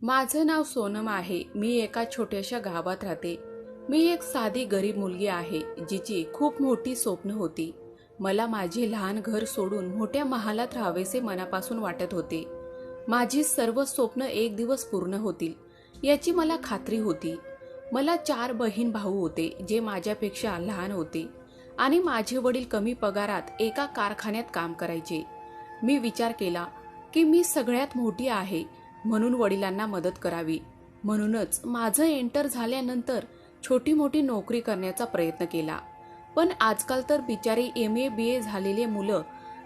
माझं नाव सोनम आहे। मी एका छोट्याशा गावात राहते। मी एक साधी गरीब मुलगी आहे जिची खूप मोठी स्वप्न होती। मला माझे लहान घर सोडून मोठ्या महालात राहावेसे मनापासून वाटत होते। माझी सर्व स्वप्न एक दिवस पूर्ण होतील याची मला खात्री होती। मला 4 बहीण भाऊ होते जे माझ्यापेक्षा लहान होते आणि माझे वडील कमी पगारात एका कारखान्यात काम करायचे। मी विचार केला की मी सगळ्यात मोठी आहे म्हणून वडिलांना मदत करावी। म्हणूनच माझं एंटर झाल्यानंतर छोटी मोठी नोकरी करण्याचा प्रयत्न केला। पण आजकाल तर बिचारी MA BA झालेले मुलं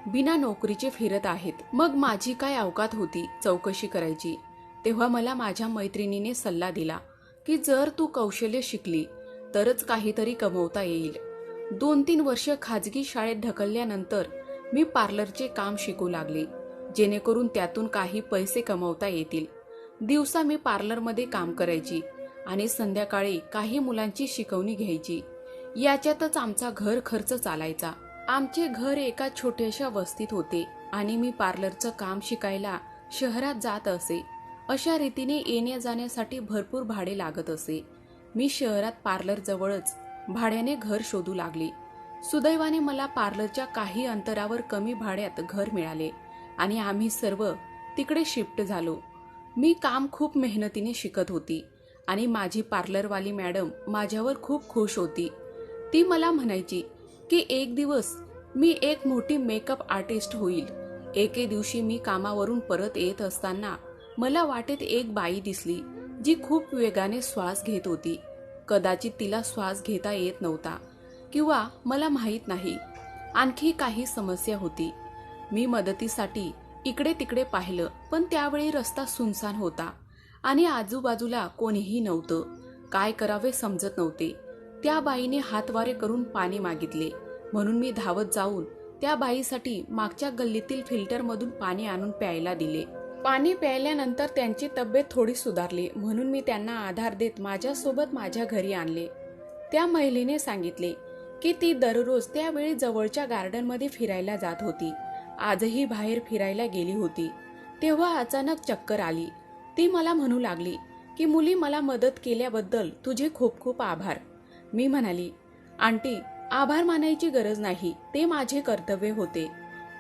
बिना नोकरीचे फिरत आहेत। मग माझी काय अवकात होती चौकशी करायची। तेव्हा मला माझ्या मैत्रिणीने सल्ला दिला की जर तू कौशल्य शिकली तरच काहीतरी कमवता येईल। 2-3 वर्ष खाजगी शाळेत ढकलल्यानंतर मी पार्लरचे काम शिकू लागले जेणेकरून त्यातून काही पैसे कमवता येतील। दिवसा मी पार्लरमध्ये काम करायची आणि संध्याकाळी काही मुलांची शिकवणी घ्यायची। याच्यातच आमचा घर खर्च चालायचा। आमचे घर एका छोट्याशा वस्तीत होते आणि मी पार्लरचं काम शिकायला शहरात जात असे। अशा रीतीने येण्या जाण्यासाठी भरपूर भाडे लागत असे। मी शहरात पार्लर जवळच भाड्याने घर शोधू लागले। सुदैवाने मला पार्लरच्या काही अंतरावर कमी भाड्यात घर मिळाले आणि आम्ही सर्व तिकडे शिफ्ट झालो। मी काम खूप मेहनतीने शिकत होती आणि माझी पार्लरवाली मॅडम माझ्यावर खूप खुश होती। ती मला म्हणायची की एक दिवस मी एक मोठी मेकअप आर्टिस्ट होईल। एके दिवशी मी कामावरून परत येत असताना मला वाटेत एक बाई दिसली जी खूप वेगाने श्वास घेत होती। कदाचित तिला श्वास घेता येत नव्हता किंवा मला माहीत नाही आणखी काही समस्या होती। मी मदतीसाठी इकडे तिकडे पाहिलं पण त्यावेळी रस्ता सुनसान होता आणि आजूबाजूला कोणीही नव्हतं। काय करावे समजत नव्हते। त्या बाईने हातवारे करून पाणी मागितले म्हणून मी धावत जाऊन त्या बाईसाठी मागच्या गल्लीतील फिल्टरमधून पाणी आणून प्यायला दिले। पाणी प्यायल्यानंतर त्यांची तब्येत थोडी सुधारली म्हणून मी त्यांना आधार देत माझ्यासोबत माझ्या घरी आणले। त्या महिलेने सांगितले की ती दररोज त्यावेळी जवळच्या गार्डनमध्ये फिरायला जात होती। आजही बाहेर फिरायला गेली होती तेव्हा अचानक चक्कर आली। ती मला म्हणू लागली की मुली मला मदत केल्याबद्दल तुझे खूप खूप आभार। मी म्हणाली आंटी आभार मानायची गरज नाही, ते माझे कर्तव्य होते।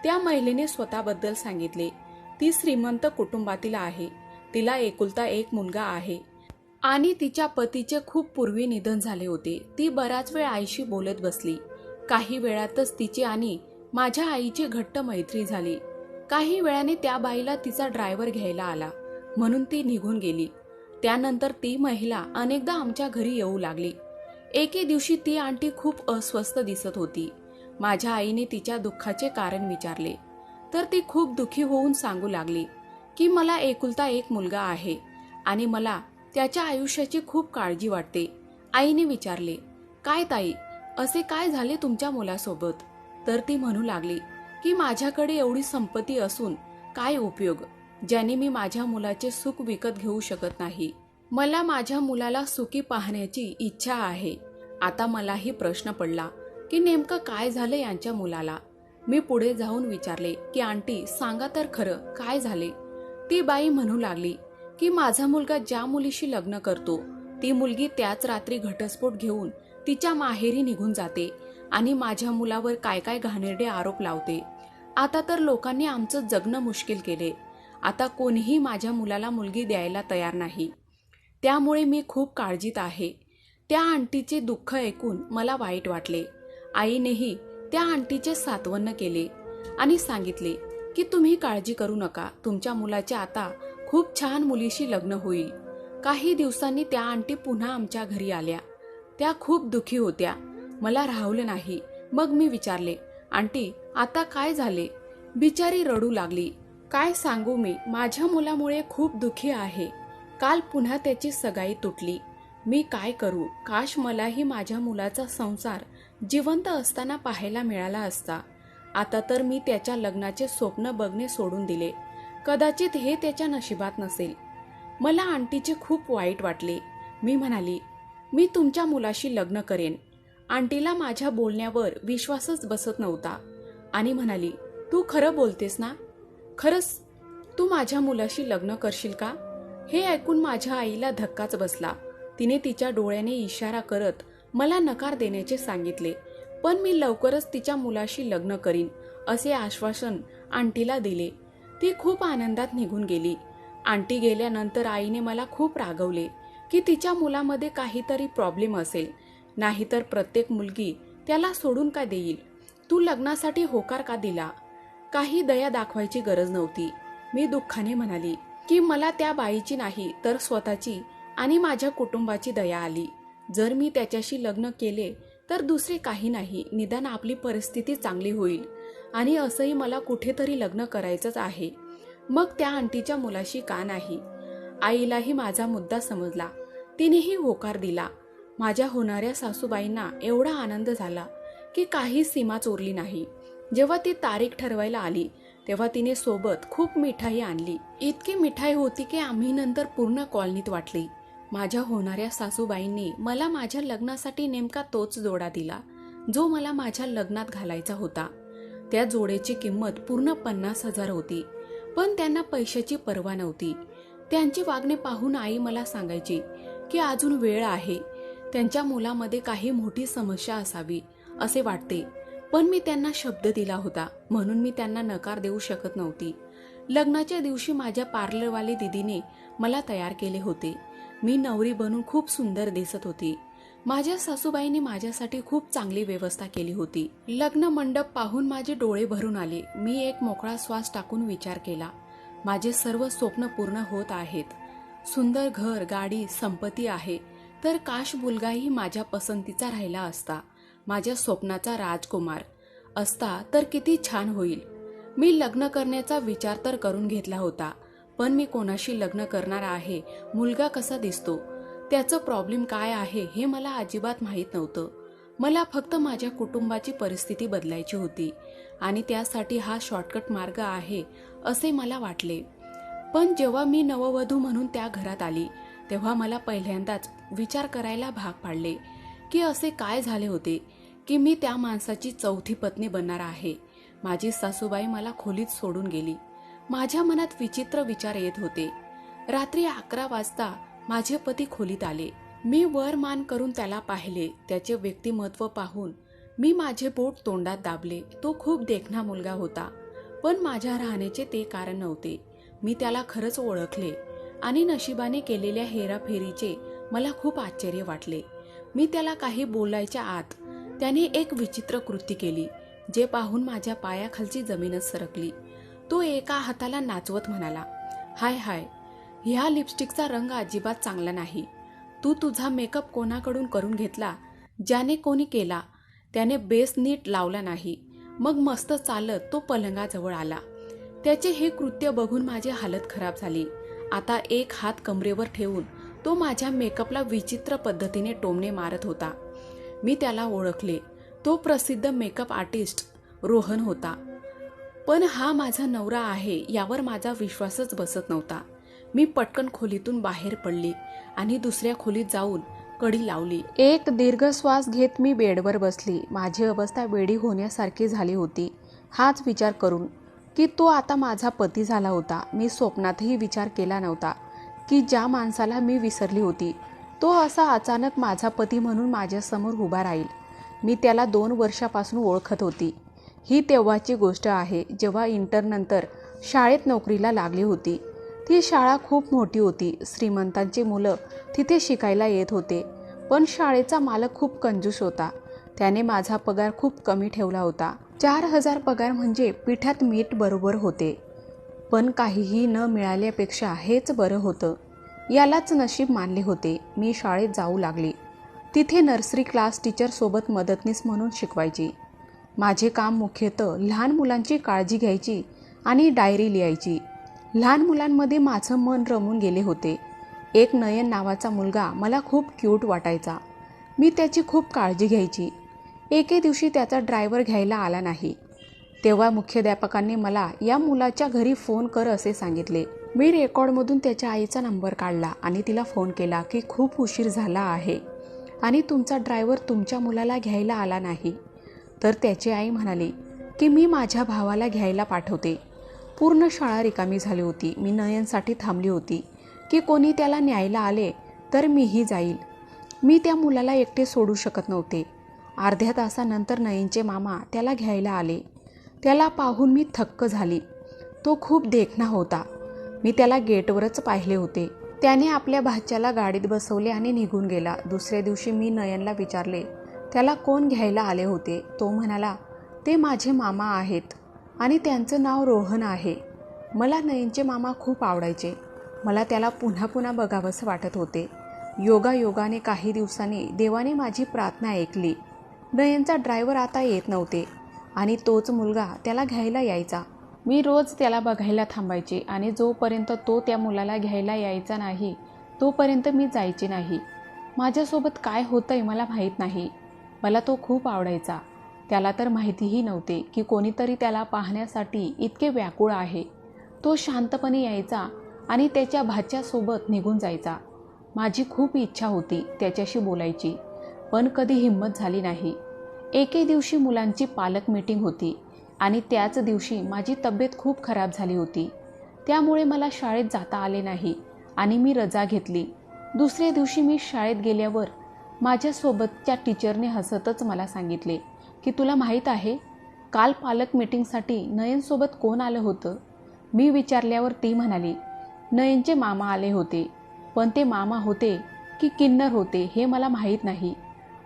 त्या महिलेने स्वतःबद्दल सांगितले ती श्रीमंत कुटुंबातील आहे। तिला एकुलता एक मुलगा आहे आणि तिच्या पतीचे खूप पूर्वी निधन झाले होते। ती बराच वेळ आईशी बोलत बसली। काही वेळातच तिची आणि माझ्या आईची घट्ट मैत्री झाली। काही वेळाने त्या बाईला तिचा ड्रायव्हर घ्यायला आला म्हणून ती निघून गेली। त्यानंतर ती महिला अनेकदा आमच्या घरी येऊ लागली। एके दिवशी ती आंटी खूप अस्वस्थ दिसत होती। माझ्या आईने तिच्या दुःखाचे कारण विचारले तर ती खूप दुःखी होऊन सांगू लागली की मला एकुलता एक मुलगा आहे आणि मला त्याच्या आयुष्याची खूप काळजी वाटते। आईने विचारले काय ताई असे काय झाले तुमच्या मुलासोबत? तर ती म्हणू लागली की माझ्याकडे एवढी संपत्ती असून काय उपयोग ज्याने मी माझ्या मुलाचे सुख विकत घेऊ शकत नाही। मला माझ्या मुलाला सुखी पाहण्याची इच्छा आहे। आता मलाही प्रश्न पडला की नेमकं काय झालं यांच्या मुलाला। मी पुढे जाऊन विचारले की आंटी सांगा तर खरं काय झाले? ती बाई म्हणू लागली की माझा मुलगा ज्या मुलीशी लग्न करतो ती मुलगी त्याच रात्री घटस्फोट घेऊन तिच्या माहेरी निघून जाते आणि माझ्या मुलावर काय काय घाणेरडे आरोप लावते। आता तर लोकांनी आमचं जगणं मुश्किल केले। आता कोणीही माझ्या मुलाला मुलगी द्यायला तयार नाही। त्यामुळे मी खूप काळजीत आहे। त्या आंटीचे दुःख ऐकून मला वाईट वाटले। आईनेही त्या आंटीचे सांत्वन केले आणि सांगितले की तुम्ही काळजी करू नका, तुमच्या मुलाचे आता खूप छान मुलीशी लग्न होईल। काही दिवसांनी त्या आंटी पुन्हा आमच्या घरी आल्या। त्या खूप दुःखी होत्या। मला राहवलं नाही। मग मी विचारले आंटी आता काय झाले? बिचारी रडू लागली। काय सांगू मी माझ्या मुलामुळे खूप दुःखी आहे। काल पुन्हा त्याची सगाई तुटली। मी काय करू? काश मलाही माझ्या मुलाचा संसार जिवंत असताना पाहायला मिळाला असता। आता तर मी त्याच्या लग्नाचे स्वप्न बघणे सोडून दिले। कदाचित हे त्याच्या नशिबात नसेल। मला आंटीचे खूप वाईट वाटले। मी म्हणाली मी तुमच्या मुलाशी लग्न करेन। आंटीला माझ्या बोलण्यावर विश्वासच बसत नव्हता आणि म्हणाली तू खरं बोलतेस ना? खरंच तू माझ्या मुलाशी लग्न करशील का? हे ऐकून माझ्या आईला धक्काच बसला. तिने तिच्या डोळ्याने इशारा करत मला नकार देण्याचे सांगितले, पण मी लवकरच तिच्या मुलाशी लग्न करीन असे आश्वासन आंटीला दिले. ती खूप आनंदात निघून गेली. आंटी गेल्यानंतर आईने मला खूप रागवले की तिच्या मुलामध्ये काहीतरी प्रॉब्लेम असेल, नाहीतर प्रत्येक मुलगी त्याला सोडून का देईल. तू लग्नासाठी होकार का दिला. काही दया दाखवायची गरज नव्हती. मी दुःखाने म्हणाली की मला त्या बाईची नाही तर स्वतःची आणि माझ्या कुटुंबाची दया आली. जर मी त्याच्याशी लग्न केले तर दुसरे काही नाही, निदान आपली परिस्थिती चांगली होईल. आणि असंही मला कुठेतरी लग्न करायचंच आहे. मग त्या आंटीच्या मुलाशी का नाही. आईलाही माझा मुद्दा समजला. तिनेही होकार दिला. माझ्या होणाऱ्या सासूबाईंना एवढा आनंद झाला की काही सीमाच उरली नाही. जेव्हा ती तारीख ठरवायला आली तेव्हा तिने सोबत खूप मिठाई आणली. इतकी मिठाई होती की आम्ही नंतर पूर्ण कॉलनीत वाटली. माझ्या होणाऱ्या सासूबाईंनी मला माझ्या लग्नासाठी नेमका तोच जोडा दिला जो मला माझ्या लग्नात घालायचा होता. त्या जोड्याची किंमत पूर्ण 50,000 होती, पण त्यांना पैशाची पर्वा नव्हती. त्यांची वागणे पाहून आई मला सांगायची की अजून वेळ आहे, त्यांच्या मुलामध्ये काही मोठी समस्या असावी असे वाटते. पण मी त्यांना शब्द दिला होता म्हणून मी त्यांना नकार देऊ शकत नव्हती. लग्नाच्या दिवशी माझ्या पार्लरवाली दीदीने मला तयार केले होते. मी नवरी बनून खूप सुंदर दिसत होती. माझ्या सासूबाईंनी माझ्यासाठी खूप चांगली व्यवस्था केली होती. लग्न मंडप पाहून माझे डोळे भरून आले. मी एक मोकळा श्वास टाकून विचार केला, माझे सर्व स्वप्न पूर्ण होत आहेत. सुंदर घर, गाडी, संपत्ती आहे, तर काश मुलगाही माझ्या पसंतीचा राहिला असता, माझ्या स्वप्नाचा राजकुमार असता तर किती छान होईल. मी लग्न करण्याचा विचार तर करून घेतला होता, पण मी कोणाशी लग्न करणार आहे, मुलगा कसा दिसतो, त्याचं प्रॉब्लेम काय आहे हे मला अजिबात माहीत नव्हतं. मला फक्त माझ्या कुटुंबाची परिस्थिती बदलायची होती आणि त्यासाठी हा शॉर्टकट मार्ग आहे असे मला वाटले. पण जेव्हा मी नववधू म्हणून त्या घरात आली तेव्हा मला पहिल्यांदाच विचार करायला भाग पाडले की असे काय झाले होते की मी त्या माणसाची चौथी पत्नी बनणार आहे. माझी सासूबाई मला खोलीत सोडून गेली. माझ्या मनात विचित्र विचार येत होते. रात्री 11 वाजता माझे पती खोलीत आले. मी वर मान करून त्याला पाहिले. त्याचे व्यक्तिमत्व पाहून मी माझे बोट तोंडात दाबले. तो खूप देखणा मुलगा होता, पण माझ्या राहण्याचे ते कारण नव्हते. मी त्याला खरंच ओळखले आणि नशिबाने केलेल्या हेराफेरीचे मला खूप आश्चर्य वाटले. मी त्याला काही बोलायच्या आत त्याने एक विचित्र कृती केली, जे पाहून माझ्या पायाखालची जमीनच सरकली. तो एका हाताला नाचवत म्हणाला, हाय हाय, ह्या लिपस्टिकचा रंग अजिबात चांगला नाही. तू तुझा मेकअप कोणाकडून करून घेतला? ज्याने कोणी केला त्याने बेस नीट लावला नाही. मग मस्त चालत तो पलंगाजवळ आला. त्याचे हे कृत्य बघून माझी हालत खराब झाली. आता एक हात कमरेवर ठेवून तो माझ्या मेकअपला विचित्र पद्धतीने टोमणे मारत होता. मी त्याला ओळखले. तो प्रसिद्ध मेकअप आर्टिस्ट रोहन होता. पण हा माझा नवरा आहे यावर माझा विश्वासच बसत नव्हता. मी पटकन खोलीतून बाहेर पडली आणि दुसऱ्या खोलीत जाऊन कडी लावली. एक दीर्घ श्वास घेत मी बेडवर बसली. माझी अवस्था वेडी होण्यासारखी झाली होती. हाच विचार करून की तो आता माझा पती झाला होता. मी स्वप्नातही विचार केला नव्हता की ज्या माणसाला मी विसरली होती तो असा अचानक माझा पती म्हणून माझ्यासमोर उभा राहील. मी त्याला 2 वर्षापासून ओळखत होती. ही तेव्हाची गोष्ट आहे जेव्हा इंटरनंतर शाळेत नोकरीला लागली होती. ती शाळा खूप मोठी होती. श्रीमंतांची मुलं तिथे शिकायला येत होते. पण शाळेचा मालक खूप कंजूस होता. त्याने माझा पगार खूप कमी ठेवला होता. 4,000 पगार म्हणजे पिठात मीठ बरोबर होते. पण काहीही न मिळाल्यापेक्षा हेच बरं होतं. यालाच नशीब मानले होते. मी शाळेत जाऊ लागली. तिथे नर्सरी क्लास टीचर सोबत मदतनीस म्हणून शिकवायची. माझे काम मुख्यतः लहान मुलांची काळजी घ्यायची आणि डायरी लिहायची. लहान मुलांमध्ये माझं मन रमून गेले होते. एक नयन नावाचा मुलगा मला खूप क्यूट वाटायचा. मी त्याची खूप काळजी घ्यायची. एके दिवशी त्याचा ड्रायव्हर घ्यायला आला नाही. तेव्हा मुख्याध्यापकांनी मला या मुलाच्या घरी फोन कर असे सांगितले. मी रेकॉर्डमधून त्याच्या आईचा नंबर काढला आणि तिला फोन केला की खूप उशीर झाला आहे आणि तुमचा ड्रायव्हर तुमच्या मुलाला घ्यायला आला नाही. तर त्याची आई म्हणाली की मी माझ्या भावाला घ्यायला पाठवते. पूर्ण शाळा रिकामी झाली होती. मी नयनसाठी थांबली होती. की कोणी त्याला न्यायला आले तर मीही जाईल. मी त्या मुलाला एकटे सोडू शकत नव्हते. अर्ध्या तासानंतर नयनचे मामा त्याला घ्यायला आले. त्याला पाहून मी थक्क झाली. तो खूप देखणा होता. मी त्याला गेटवरच पाहिले होते. त्याने आपल्या भाच्याला गाडीत बसवले आणि निघून गेला. दुसऱ्या दिवशी मी नयनला विचारले, त्याला कोण घ्यायला आले होते? तो म्हणाला, ते माझे मामा आहेत आणि त्यांचं नाव रोहन आहे. मला नयनचे मामा खूप आवडायचे. मला त्याला पुन्हा पुन्हा बघावंसं वाटत होते. योगायोगाने काही दिवसांनी देवाने माझी प्रार्थना ऐकली. नयनचा ड्रायव्हर आता येत नव्हते आणि तोच मुलगा त्याला घ्यायला यायचा. मी रोज त्याला बघायला थांबायचे आणि जोपर्यंत तो त्या मुलाला घ्यायला यायचा नाही तोपर्यंत मी जायचे नाही. माझ्यासोबत काय होतंय मला माहीत नाही. मला तो खूप आवडायचा. त्याला तर माहितीही नव्हते की कोणीतरी त्याला पाहण्यासाठी इतके व्याकुळ आहे. तो शांतपणे यायचा आणि त्याच्या भाच्यासोबत निघून जायचा. माझी खूप इच्छा होती त्याच्याशी बोलायची, पण कधी हिंमत झाली नाही. एके दिवशी मुलांची पालक मीटिंग होती आणि त्याच दिवशी माझी तब्येत खूप खराब झाली होती. त्यामुळे मला शाळेत जाता आले नाही आणि मी रजा घेतली. दुसऱ्या दिवशी मी शाळेत गेल्यावर माझ्यासोबतच्या टीचरने हसतच मला सांगितले की तुला माहीत आहे, काल पालक मीटिंगसाठी नयनसोबत कोण आलं होतं? मी विचारल्यावर ती म्हणाली, नयनचे मामा आले होते. पण ते मामा होते की किन्नर होते हे मला माहीत नाही.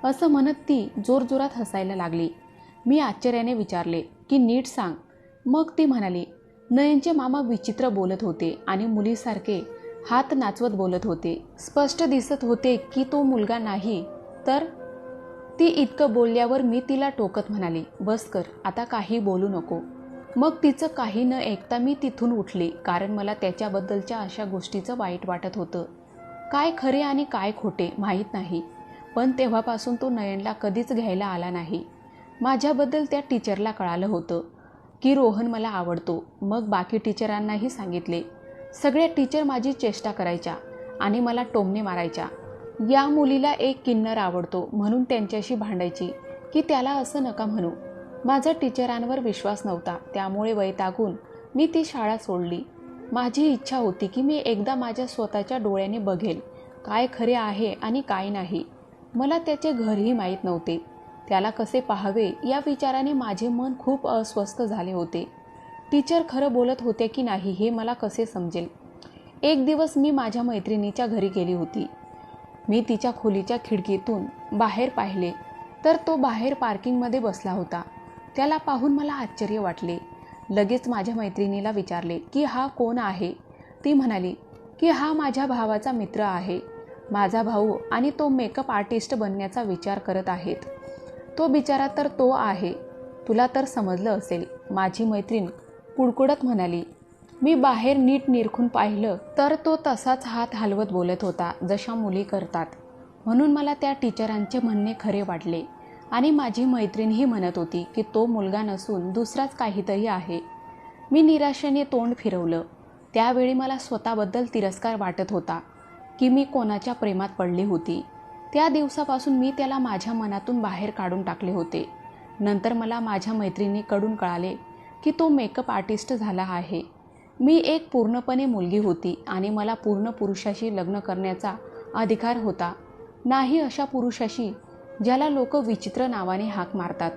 असं म्हणत ती जोरजोरात हसायला लागली. मी आश्चर्याने विचारले की नीट सांग. मग ती म्हणाली, नयनचे मामा विचित्र बोलत होते आणि मुलीसारखे हात नाचवत बोलत होते. स्पष्ट दिसत होते की तो मुलगा नाही तर. ती इतकं बोलल्यावर मी तिला टोकत म्हणाली, बस कर, आता काही बोलू नको. मग तिचं काही न ऐकता मी तिथून उठले, कारण मला त्याच्याबद्दलच्या अशा गोष्टीचं वाईट वाटत होतं. काय खरे आणि काय खोटे माहीत नाही, पण तेव्हापासून तो नयनला कधीच घ्यायला आला नाही. माझ्याबद्दल त्या टीचरला कळालं होतं की रोहन मला आवडतो. मग बाकी टीचरांनाही सांगितले. सगळ्या टीचर माझी चेष्टा करायच्या आणि मला टोमणे मारायच्या. या मुलीला एक किन्नर आवडतो म्हणून त्यांच्याशी भांडायची की त्याला असं नका म्हणू. माझा टीचरांवर विश्वास नव्हता, त्यामुळे वैतागून मी ती शाळा सोडली. माझी इच्छा होती की मी एकदा माझ्या स्वतःच्या डोळ्याने बघेल काय खरे आहे आणि काय नाही. मला त्याचे घरही माहीत नव्हते. त्याला कसे पाहावे या विचाराने माझे मन खूप अस्वस्थ झाले होते. टीचर खरं बोलत होते की नाही हे मला कसे समजेल. एक दिवस मी माझ्या मैत्रिणीच्या घरी गेली होती. मी तिच्या खोलीच्या खिडकीतून बाहेर पाहिले तर तो बाहेर पार्किंगमध्ये बसला होता. त्याला पाहून मला आश्चर्य वाटले. लगेच माझ्या मैत्रिणीला विचारले की हा कोण आहे? ती म्हणाली की हा माझ्या भावाचा मित्र आहे. माझा भाऊ आणि तो मेकअप आर्टिस्ट बनण्याचा विचार करत आहेत. तो बिचारा तर तो आहे. तुला तर समजलं असेल, माझी मैत्रीण कुडकुडत म्हणाली. मी बाहेर नीट निरखून पाहिलं तर तो तसाच हात हलवत बोलत होता जशा मुली करतात. म्हणून मला त्या टीचरांचे म्हणणे खरे वाटले आणि माझी मैत्रीणही म्हणत होती की तो मुलगा नसून दुसराच काहीतरी आहे. मी निराशेने तोंड फिरवलं. त्यावेळी मला स्वतःबद्दल तिरस्कार वाटत होता की मी कोणाच्या प्रेमात पडली होती. त्या दिवसापासून मी त्याला माझ्या मनातून बाहेर काढून टाकले होते. नंतर मला माझ्या मैत्रिणीकडून कळाले की तो मेकअप आर्टिस्ट झाला आहे. मी एक पूर्णपणे मुलगी होती आणि मला पूर्ण पुरुषाशी लग्न करण्याचा अधिकार होता, नाही अशा पुरुषाशी ज्याला लोक विचित्र नावाने हाक मारतात.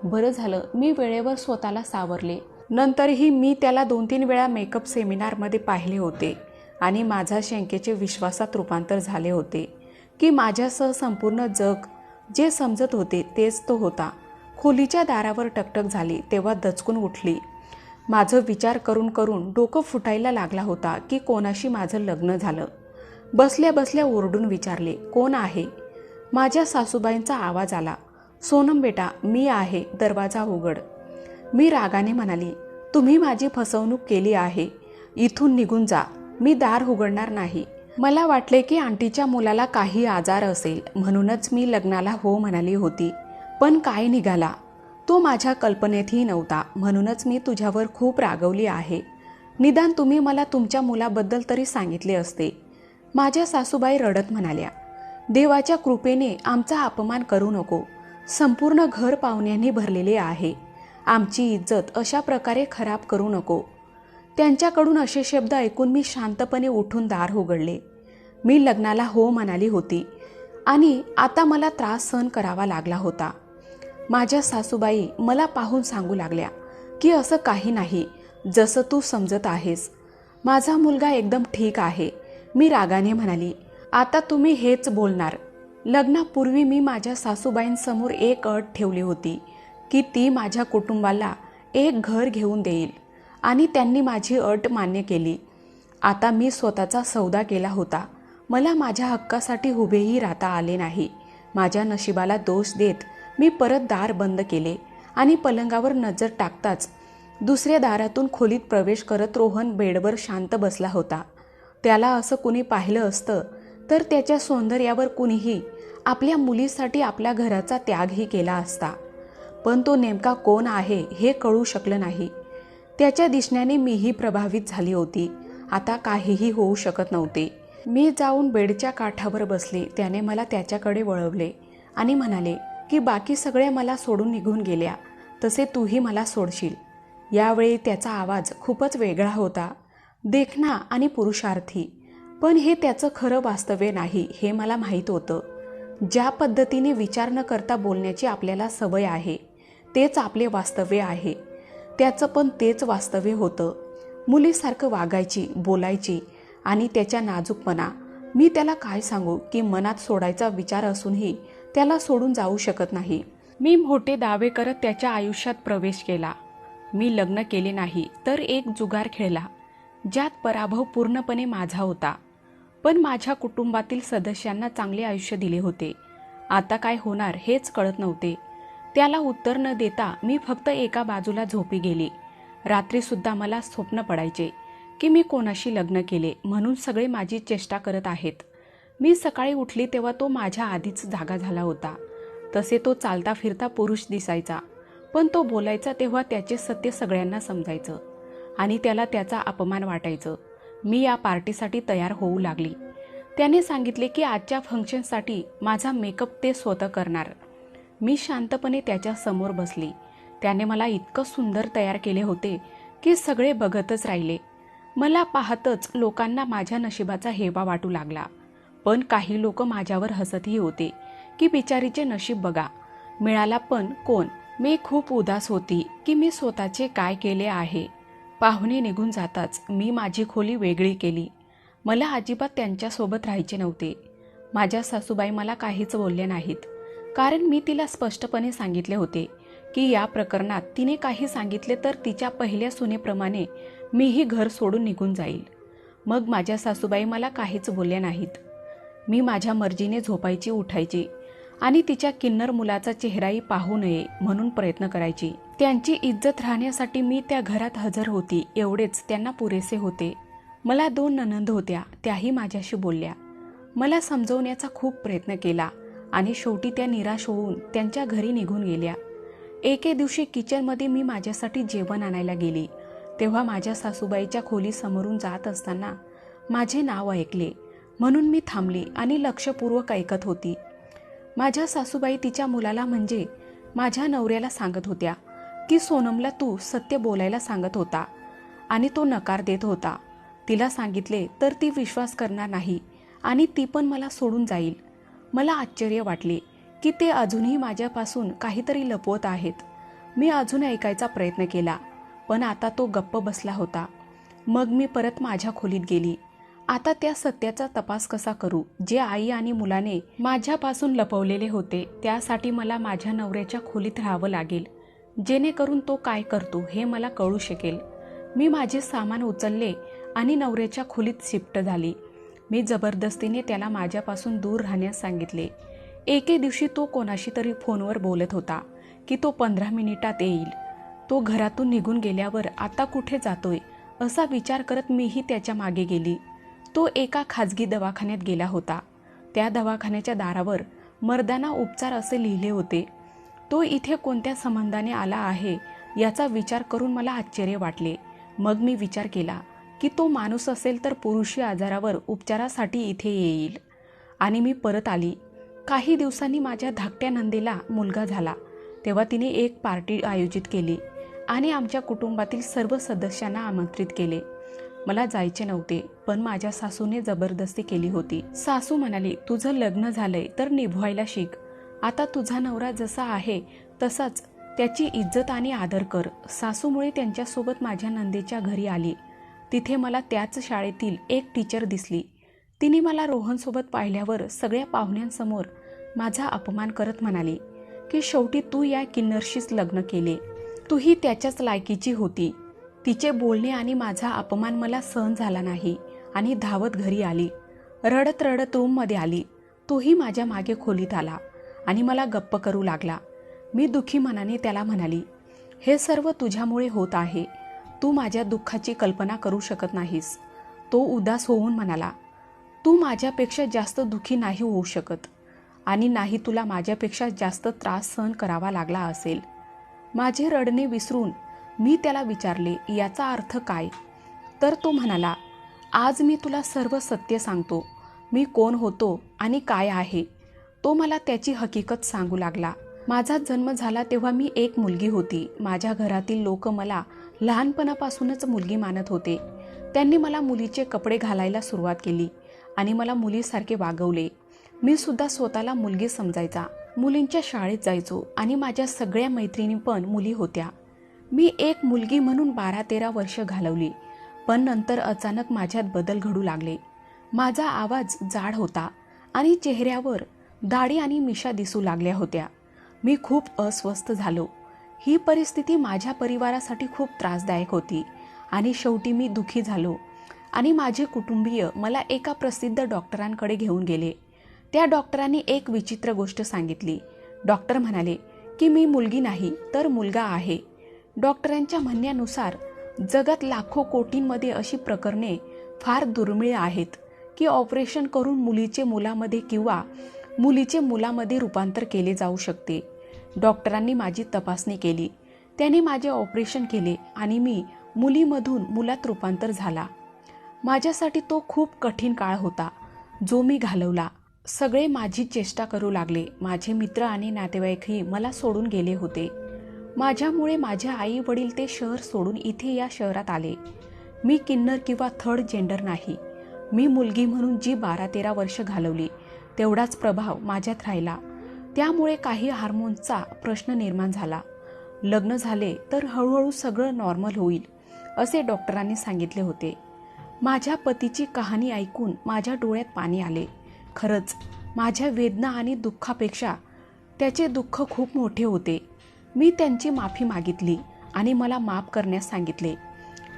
बरं झालं मी वेळेवर स्वतःला सावरले. नंतरही मी त्याला 2-3 वेळा मेकअप सेमिनारमध्ये पाहिले होते आणि माझ्या शंकेचे विश्वासात रूपांतर झाले होते की माझ्यासह संपूर्ण जग जे समजत होते तेच तो होता. खोलीच्या दारावर टकटक झाली तेव्हा दचकून उठली. माझं विचार करून करून डोकं फुटायला लागला होता की कोणाशी माझं लग्न झालं. बसल्या बसल्या ओरडून विचारले, कोण आहे? माझ्या सासूबाईंचा आवाज आला, सोनम बेटा मी आहे, दरवाजा उघड. मी रागाने म्हणाली, तुम्ही माझी फसवणूक केली आहे, इथून निघून जा, मी दार उघडणार नाही. मला वाटले की आंटीच्या मुलाला काही आजार असेल म्हणूनच मी लग्नाला हो म्हणाली होती, पण काय निघाला तो माझ्या कल्पनेतही नव्हता. म्हणूनच मी तुझ्यावर खूप रागवली आहे. निदान तुम्ही मला तुमच्या मुलाबद्दल तरी सांगितले असते. माझ्या सासूबाई रडत म्हणाल्या, देवाच्या कृपेने आमचा अपमान करू नको. संपूर्ण घर पाहुण्यांनी भरलेले आहे. आमची इज्जत अशा प्रकारे खराब करू नको. त्यांच्याकडून असे शब्द ऐकून मी शांतपणे उठून दार उघडले. मी लग्नाला हो म्हणाली होती आणि आता मला त्रास सहन करावा लागला होता. माझ्या सासूबाई मला पाहून सांगू लागल्या की असं काही नाही, जसं तू समजत आहेस. माझा मुलगा एकदम ठीक आहे. मी रागाने म्हणाली, आता तुम्ही हेच बोलणार? लग्नापूर्वी मी माझ्या सासूबाईंसमोर एक अट ठेवली होती की ती माझ्या कुटुंबाला एक घर घेऊन देईल आणि त्यांनी माझी अट मान्य केली. आता मी स्वतःचा सौदा केला होता. मला माझ्या हक्कासाठी उभेही राहता आले नाही. माझ्या नशिबाला दोष देत मी परत दार बंद केले आणि पलंगावर नजर टाकताच दुसऱ्या दारातून खोलीत प्रवेश करत रोहन बेडवर शांत बसला होता. त्याला असं कुणी पाहिलं असतं तर त्याच्या सौंदर्यावर कुणीही आपल्या मुलीसाठी आपल्या घराचा त्यागही केला असता. पण तो नेमका कोण आहे हे कळू शकलं नाही. त्याच्या दिसण्याने मीही प्रभावित झाली होती. आता काहीही होऊ शकत नव्हते. मी जाऊन बेडच्या काठावर बसले. त्याने मला त्याच्याकडे वळवले आणि म्हणाले की बाकी सगळे मला सोडून निघून गेल्या, तसे तूही मला सोडशील. यावेळी त्याचा आवाज खूपच वेगळा होता, देखणा आणि पुरुषार्थी. पण हे त्याचं खरं वास्तव्य नाही हे मला माहीत होतं. ज्या पद्धतीने विचार न करता बोलण्याची आपल्याला सवय आहे तेच आपले वास्तव्य आहे. त्याचं पण तेच वास्तव्य होतं. मुलीसारखं वागायची, बोलायची आणि त्याच्या नाजूकपणा. मी त्याला काय सांगू की मनात सोडायचा विचार असूनही त्याला सोडून जाऊ शकत नाही. मी मोठे दावे करत त्याच्या आयुष्यात प्रवेश केला. मी लग्न केले नाही तर एक जुगार खेळला ज्यात पराभव पूर्णपणे माझा होता. पण माझ्या कुटुंबातील सदस्यांना चांगले आयुष्य दिले होते. आता काय होणार हेच कळत नव्हते. त्याला उत्तर न देता मी फक्त एका बाजूला झोपी गेली. रात्रीसुद्धा मला स्वप्न पडायचे की मी कोणाशी लग्न केले म्हणून सगळे माझी चेष्टा करत आहेत. मी सकाळी उठली तेव्हा तो माझ्या आधीच जागा झाला होता. तसे तो चालता फिरता पुरुष दिसायचा, पण तो बोलायचा तेव्हा त्याचे सत्य सगळ्यांना समजायचं आणि त्याला त्याचा अपमान वाटायचं. मी या पार्टीसाठी तयार होऊ लागली. त्याने सांगितले की आजच्या फंक्शनसाठी माझा मेकअप ते स्वतः करणार. मी शांतपणे त्याच्या समोर बसली. त्याने मला इतकं सुंदर तयार केले होते की सगळे बघतच राहिले. मला पाहतच लोकांना माझ्या नशिबाचा हेवा वाटू लागला. पण काही लोक माझ्यावर हसतही होते की बिचारीचे नशीब बघा, मिळाला पण कोण. मी खूप उदास होती की मी स्वतःचे काय केले आहे. पाहुणे निघून जाताच मी माझी खोली वेगळी केली. मला अजिबात त्यांच्यासोबत राहायचे नव्हते. माझ्या सासूबाई मला काहीच बोलले नाहीत, कारण मी तिला स्पष्टपणे सांगितले होते की या प्रकरणात तिने काही सांगितले तर तिच्या पहिल्या सुनेप्रमाणे मीही घर सोडून निघून जाईल. मग माझ्या सासूबाई मला काहीच बोलल्या नाहीत. मी माझ्या मर्जीने झोपायची, उठायची आणि तिच्या किन्नर मुलाचा चेहराही पाहू नये म्हणून प्रयत्न करायची. त्यांची इज्जत राहण्यासाठी मी त्या घरात हजर होती, एवढेच त्यांना पुरेसे होते. मला 2 नणंद होत्या, त्याही माझ्याशी बोलल्या. मला समजवण्याचा खूप प्रयत्न केला आणि शेवटी त्या निराश होऊन त्यांच्या घरी निघून गेल्या. एके दिवशी किचनमध्ये मी माझ्यासाठी जेवण आणायला गेली तेव्हा माझ्या सासूबाईच्या खोलीसमोरून जात असताना माझे नाव ऐकले, म्हणून मी थांबली आणि लक्षपूर्वक ऐकत होती. माझ्या सासूबाई तिच्या मुलाला म्हणजे माझ्या नवऱ्याला सांगत होत्या की सोनमला तू सत्य बोलायला सांगत होता आणि तो नकार देत होता. तिला सांगितले तर ती विश्वास करणार नाही आणि ती पण मला सोडून जाईल. मला आश्चर्य वाटले की ते अजूनही माझ्यापासून काहीतरी लपवत आहेत. मी अजून ऐकायचा प्रयत्न केला, पण आता तो गप्प बसला होता. मग मी परत माझ्या खोलीत गेली. आता त्या सत्याचा तपास कसा करू जे आई आणि मुलाने माझ्यापासून लपवलेले होते. त्यासाठी मला माझ्या नवऱ्याच्या खोलीत राहावं लागेल, जेणेकरून तो काय करतो हे मला कळू शकेल. मी माझे सामान उचलले आणि नवऱ्याच्या खोलीत शिफ्ट झाली. मी जबरदस्तीने त्याला माझ्यापासून दूर राहण्यास सांगितले. एके दिवशी तो कोणाशी तरी फोनवर बोलत होता की तो 15 मिनिटात येईल. तो घरातून निघून गेल्यावर आता कुठे जातोय असा विचार करत मीही त्याच्या मागे गेली. तो एका खाजगी दवाखान्यात गेला होता. त्या दवाखान्याच्या दारावर मर्दाना उपचार असे लिहिले होते. तो इथे कोणत्या संबंधाने आला आहे याचा विचार करून मला आश्चर्य वाटले. मग मी विचार केला की तो माणूस असेल तर पुरुषी आजारावर उपचारासाठी इथे येईल आणि मी परत आली. काही दिवसांनी माझ्या धाकट्या नंदेला मुलगा झाला. तेव्हा तिने एक पार्टी आयोजित केली आणि आमच्या कुटुंबातील सर्व सदस्यांना आमंत्रित केले. मला जायचे नव्हते, पण माझ्या सासूने जबरदस्ती केली होती. सासू म्हणाली, तुझं लग्न झालंय तर निभवायला शिक. आता तुझा नवरा जसा आहे तसाच त्याची इज्जत आणि आदर कर. सासूमुळे त्यांच्यासोबत माझ्या नंदेच्या घरी आली. तिथे मला त्याच शाळेतील एक टीचर दिसली. तिने मला रोहनसोबत पाहिल्यावर सगळ्या पाहुण्यांसमोर माझा अपमान करत म्हणाली की शेवटी तू या किन्नरशीच लग्न केले. तूही त्याच्याच लायकीची होती. तिचे बोलणे आणि माझा अपमान मला सहन झाला नाही आणि धावत घरी आली. रडत रडत रूममध्ये आली. तोही माझ्या मागे खोलीत आला आणि मला गप्प करू लागला. मी दुःखी मनाने त्याला म्हणाली, हे सर्व तुझ्यामुळे होत आहे. तू माझ्या दुःखाची कल्पना करू शकत नाहीस. तो उदास होऊन म्हणाला, तू माझ्यापेक्षा जास्त दुःखी नाही होऊ शकत आणि नाही तुला माझ्यापेक्षा जास्त त्रास सहन करावा लागला असेल. माझे रडणे विसरून मी त्याला विचारले, याचा अर्थ काय? तर तो म्हणाला, आज मी तुला सर्व सत्य सांगतो. मी कोण होतो आणि काय आहे. तो मला त्याची हकीकत सांगू लागला. माझा जन्म झाला तेव्हा मी एक मुलगी होती. माझ्या घरातील लोक मला लहानपणापासूनच मुलगी मानत होते. त्यांनी मला मुलीचे कपडे घालायला सुरुवात केली आणि मला मुलीसारखे वागवले. मी सुद्धा स्वतःला मुलगी समजायचा. मुलींच्या शाळेत जायचो आणि माझ्या सगळ्या मैत्रिणी पण मुली होत्या. मी एक मुलगी म्हणून 12-13 वर्ष घालवली. पण नंतर अचानक माझ्यात बदल घडू लागले. माझा आवाज जाड होता आणि चेहऱ्यावर दाढी आणि मिशा दिसू लागल्या होत्या. मी खूप अस्वस्थ झालो. ही परिस्थिती माझ्या परिवारासाठी खूप त्रासदायक होती आणि शेवटी मी दुःखी झालो आणि माझे कुटुंबीय मला एका प्रसिद्ध डॉक्टरांकडे घेऊन गेले. त्या डॉक्टरांनी एक विचित्र गोष्ट सांगितली. डॉक्टर म्हणाले की मी मुलगी नाही तर मुलगा आहे. डॉक्टरांच्या म्हणण्यानुसार जगात लाखो कोटींमध्ये अशी प्रकरणे फार दुर्मिळ आहेत की ऑपरेशन करून मुलीचे मुलामध्ये किंवा मुलीचे मुलामध्ये रूपांतर केले जाऊ शकते. डॉक्टरांनी माझी तपासणी केली. त्याने माझे ऑपरेशन केले आणि मी मुलीमधून मुलात रूपांतर झाला. माझ्यासाठी तो खूप कठीण काळ होता जो मी घालवला. सगळे माझी चेष्टा करू लागले. माझे मित्र आणि नातेवाईकही मला सोडून गेले होते. माझ्यामुळे माझे आई वडील ते शहर सोडून इथे या शहरात आले. मी किन्नर किंवा थर्ड जेंडर नाही. मी मुलगी म्हणून जी 12-13 वर्ष घालवली तेवढाच प्रभाव माझ्यात राहिला. त्यामुळे काही हार्मोन्सचा प्रश्न निर्माण झाला. लग्न झाले तर हळूहळू सगळं नॉर्मल होईल असे डॉक्टरांनी सांगितले होते. माझ्या पतीची कहाणी ऐकून माझ्या डोळ्यात पाणी आले. खरंच माझ्या वेदना आणि दुःखापेक्षा त्याचे दुःख खूप मोठे होते. मी त्यांची माफी मागितली आणि मला माफ करण्यास सांगितले.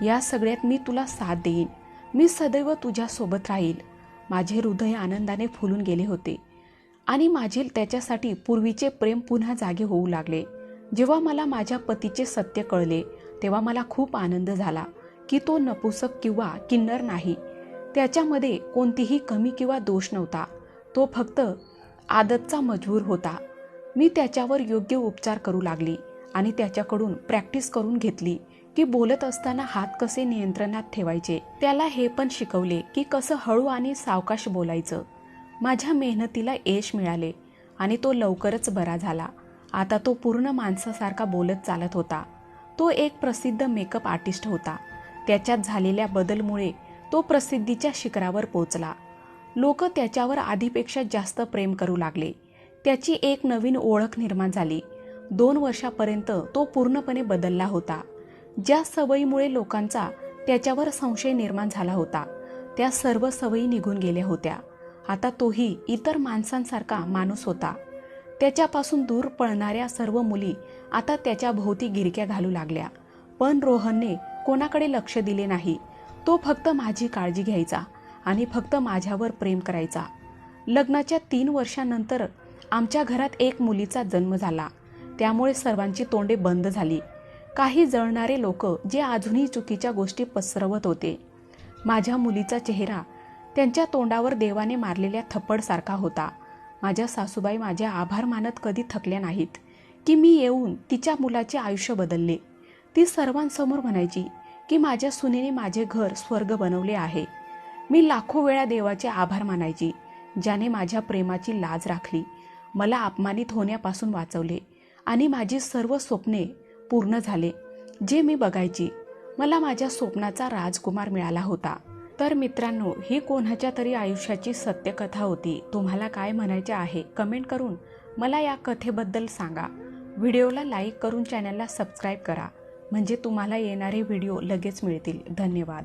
या सगळ्यात मी तुला साथ देईन. मी सदैव तुझ्यासोबत राहील. माझे हृदय आनंदाने फुलून गेले होते आणि माझे त्याच्यासाठी पूर्वीचे प्रेम पुन्हा जागे होऊ लागले. जेव्हा मला माझ्या पतीचे सत्य कळले तेव्हा मला खूप आनंद झाला की तो नपुसक किंवा किन्नर नाही. त्याच्यामध्ये कोणतीही कमी किंवा दोष नव्हता. तो फक्त आदतचा मजबूर होता. मी त्याच्यावर योग्य उपचार करू लागली आणि त्याच्याकडून प्रॅक्टिस करून घेतली की बोलत असताना हात कसे नियंत्रणात ठेवायचे. त्याला हे पण शिकवले की कसं हळू आणि सावकाश बोलायचं. माझ्या मेहनतीला यश मिळाले आणि तो लवकरच बरा झाला. आता तो पूर्ण माणसासारखा बोलत चालत होता. तो एक प्रसिद्ध मेकअप आर्टिस्ट होता. त्याच्यात झालेल्या बदलमुळे तो प्रसिद्धीच्या शिखरावर पोहोचला. लोक त्याच्यावर आधीपेक्षा जास्त प्रेम करू लागले. त्याची एक नवीन ओळख निर्माण झाली. 2 वर्षापर्यंत तो पूर्णपणे बदलला होता. ज्या सवयीमुळे लोकांचा त्याच्यावर संशय निर्माण झाला होता त्या सर्व सवयी निघून गेल्या होत्या. आता तोही इतर माणसांसारखा माणूस होता. त्याच्यापासून दूर पळणाऱ्या सर्व मुली आता त्याच्या भोवती गिरक्या घालू लागल्या. पण रोहनने कोणाकडे लक्ष दिले नाही. तो फक्त माझी काळजी घ्यायचा आणि फक्त माझ्यावर प्रेम करायचा. लग्नाच्या 3 वर्षांनंतर आमच्या घरात एक मुलीचा जन्म झाला. त्यामुळे सर्वांची तोंडे बंद झाली. काही जळणारे लोक जे अजूनही चुकीच्या गोष्टी पसरवत होते. माझ्या मुलीचा चेहरा त्यांच्या तोंडावर देवाने मारलेल्या थप्पडसारखा होता. माझ्या सासूबाई माझे आभार मानत कधी थकल्या नाहीत की मी येऊन तिच्या मुलाचे आयुष्य बदलले. ती सर्वांसमोर म्हणायची की माझ्या सुनेने माझे घर स्वर्ग बनवले आहे. मी लाखो वेळा देवाचे आभार मानायची ज्याने माझ्या प्रेमाची लाज राखली, मला अपमानित होण्यापासून वाचवले आणि माझी सर्व स्वप्ने पूर्ण झाले. जे मी बघायची. मला माझ्या स्वप्नाचा राजकुमार मिळाला होता. तर मित्रांनो, ही कोणाच्या तरी आयुष्याची सत्यकथा होती. तुम्हाला काय म्हणायचे आहे कमेंट करून मला या कथेबद्दल सांगा. व्हिडिओला लाईक करून चॅनलला सबस्क्राईब करा, म्हणजे तुम्हाला येणारे व्हिडिओ लगेच मिळतील. धन्यवाद.